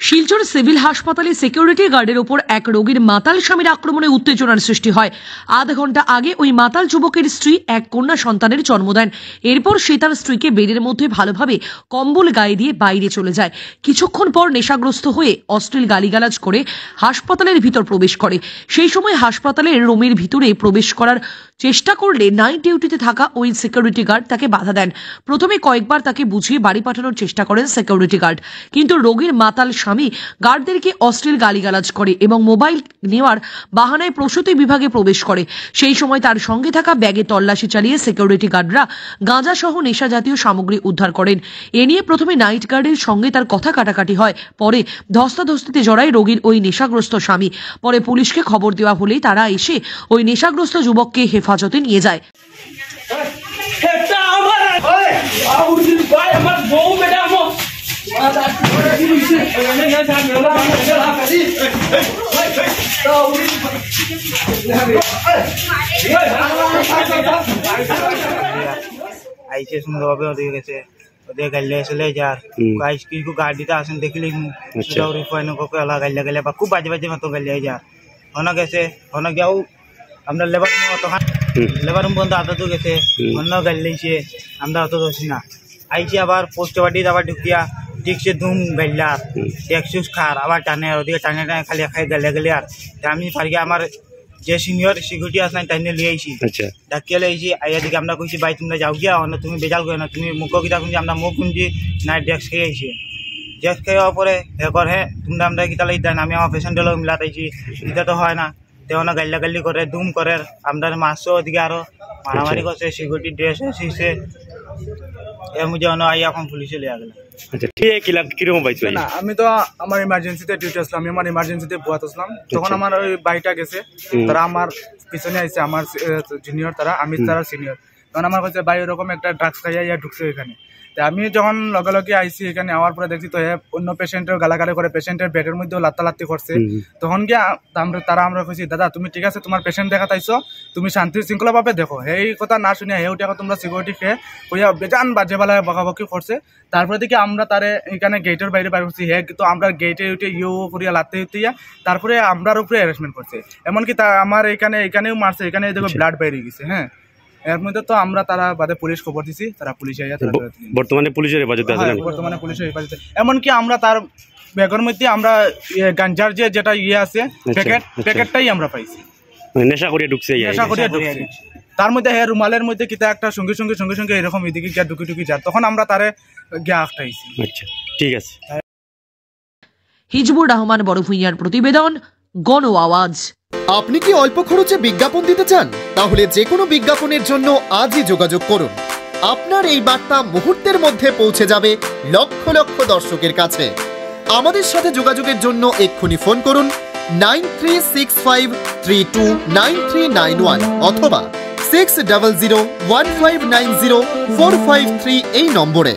Silchar civil হাসপাতালে security গার্ডের উপর এক রোগীর মাতাল স্বামীর আক্রমণে উত্তেজনার সৃষ্টি হয়। আধা ঘন্টা আগে ওই মাতাল যুবকের স্ত্রী এক কন্যা সন্তানের জন্ম দেন। এরপর সে তার স্ত্রীকে বেডের মধ্যে ভালোভাবে কম্বল গায়ে দিয়ে বাইরে চলে যায়। কিছুক্ষণ পর নেশাগ্রস্ত হয়ে অশ্লীল গালিগালাজ করে হাসপাতালের ভিতর প্রবেশ করে। সেই সময় হাসপাতালের রুমের ভিতরে প্রবেশ করার চেষ্টা করলে নাইট ডিউটিতে থাকা ওই সিকিউরিটি গার্ড তাকে বাধা দেন। প্রথমে কয়েকবার তাকে বুঝিয়ে বাড়ি পাঠানোর চেষ্টা করেন সিকিউরিটি গার্ড, কিন্তু রোগীর মাতাল স্বামী গার্ডদেরকে অশ্লীল গালিগালাজ করে এবং মোবাইল নেওয়ার বাহানায় প্রসূতি বিভাগে প্রবেশ করে। সেই সময় তার সঙ্গে থাকা ব্যাগে তল্লাশি চালিয়ে সিকিউরিটি গার্ডরা গাঁজা সহ নেশা জাতীয় সামগ্রী উদ্ধার করেন। এ নিয়ে প্রথমে নাইট গার্ডের সঙ্গে তার কথা কাটাকাটি হয়, পরে ধস্তাধস্তিতে জড়ায় রোগীর ওই নেশাগ্রস্ত স্বামী। পরে পুলিশকে খবর দেওয়া হলেই তারা এসে ওই নেশাগ্রস্ত যুবককে হেফাজতে নিয়ে যায়। আইসে সুন্দরভাবে ওদের গেছে, ওদের গাড়ি চলে যার কিছু গাড়িতে আসেন দেখলি গাড়ি বা খুব বাজে বাজে মতো গাড়ি যার অনেক গেছে, অনেক যাও আমরা লেবার রুম অত লেবার রুম পর্যন্ত আদত গেছে, অন্য গাড়ি লেগেছে আমরা অত দোষী না। আইসি আবার পোস্ট বাড়ি আবার ঢুকিয়া ঠিকছে ধুম গাইলার ট্যাক্সিস খার আবার টানে, ওদিকে টানে টানে খালি খাই গেলে গেলে আর আমি পারি আমার যে সিনিয়র সিকিউরিটি আছে না তাই নিয়ে লিয়ে আইসি, ডাকিয়ে লিয়েছি। আইয়া দিকে আমরা কইছি ভাই তোমরা যাও গিয়া না, তুমি বেজাল করে না, তুমি মুখ কিতা শুনছি আমরা মুখ শুনছি না। ডেস্ক খেয়ে আইসি, ডেস্ক খাওয়ার পরে এরপর হ্যাঁ তোমরা আমরা কিতা লাগি দেন, আমি আমার পেশেন্টের লোক মিলাতাইছি, এটা তো হয় না। তেও না গাল্লা গাল্লি করে ধুম করে আমরা মারছো, ওদিকে আরো মারামারি করছে, সিকিউরিটি ড্রেস এসেছে এর মধ্যে আইয়া এখন পুলিশে লিয়া গেল। আমি তো আমার ইমার্জেন্সিতে ডিউটি আসলাম, আমি আমার ইমার্জেন্সিতে বুয়াত আসলাম, তখন আমার ওই বাড়িটা গেছে, তারা আমার পিছনে আইছে, আমার জুনিয়র তারা, আমি তারা সিনিয়র। তখন আমার কাছে ভাই ওরকম একটা ড্রাগস খাইয়া ঢুকছে এখানে। আমি যখন লগে লগে আইসি এখানে আওয়ার পরে দেখছি তো অন্য পেশেন্টের গালাগালি করে, পেশেন্টের বেডের মধ্যেও লাত্তালাত্তি করছে। তখন গিয়ে তারা আমরা কইছি দাদা তুমি ঠিক আছে, তোমার পেশেন্ট দেখাতাইছো, তুমি শান্তি শৃঙ্খলা ভাবে দেখো। এই কথা না শুনিয়া হে উঠে তোমরা সিকিউরিটি খেয়ে কইয়া বেজান বাজে বেলা বকাবকি করছে। তারপরে দেখি আমরা তারে এখানে গেটের বাইরে বাইরে করছি, হে কিন্তু আমরা গেটে উঠে করিয়া লাত্তে উঠিয়া তারপরে আমরার উপরে অ্যারেস্টমেন্ট করছে। এমনকি আমার এখানেও মারছে, এখানে দেখো ব্লাড বাইরে গেছে। হ্যাঁ, এর মধ্যে তো আমরা তারা বাদে পুলিশ খবর দিছি, তারা পুলিশে বর্তমানে পুলিশের হেফাজতে আছে, বর্তমানে পুলিশের হেফাজতে। এমনকি আমরা তার ব্যাগের মধ্যে আমরা গাঞ্জার যেটা আছে প্যাকেটটাই আমরা পাইছি, নেশা করিয়া ঢুকছে। তার মধ্যে হ্যাঁ রুমালের মধ্যে কিতা একটা সঙ্গে সঙ্গে এরকম এদিকে গিয়া ঢুকি যায়, তখন আমরা তারে গিয়া আটকাইছি। আচ্ছা ঠিক আছে। হিজবুর রহমান বড়ভূঁইয়ার প্রতিবেদন, গণ আওয়াজ। আপনি কি অল্প খরচে বিজ্ঞাপন দিতে চান? তাহলে যে কোনো বিজ্ঞাপনের জন্য আজই যোগাযোগ করুন। আপনার এই বার্তা মুহূর্তের মধ্যে পৌঁছে যাবে লক্ষ লক্ষ দর্শকের কাছে। আমাদের সাথে যোগাযোগের জন্য এক্ষুনি ফোন করুন 9365329391 অথবা 6001590453 এই নম্বরে।